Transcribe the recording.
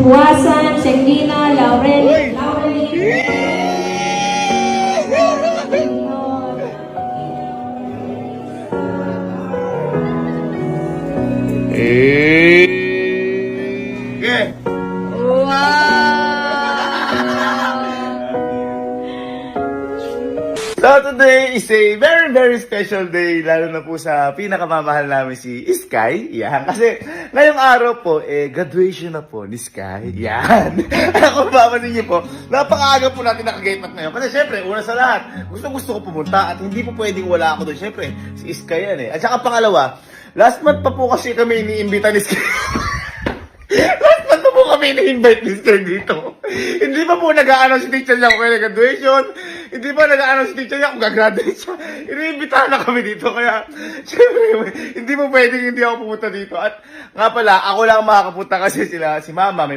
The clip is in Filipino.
Buwasan, Shekina, Laurel, Okay. So today is a very, very special day, lalo na po sa pinakamamahal namin si Sky. Yan. Kasi ngayong araw po, graduation na po ni Sky. Yan. Kung papanin niyo po, napakaaga po natin nakagate up ngayon. Kasi syempre, una sa lahat, gusto ko pumunta at hindi po pwedeng wala ako doon. Syempre, si Sky yan eh. At saka pangalawa, last month pa po kasi kami iniimbita ni Sky. Last month pa po kami ini-invite ni Sky dito. Hindi pa po nag-a-announce si teacher niya kung kaya graduation. Hindi pa nag-a-announce si teacher niya kung gagraduate siya. Iniimbitahan na kami dito. Kaya, syempre, hindi po pwedeng hindi ako pumunta dito. At nga pala, ako lang makakapunta kasi sila, si Mama, may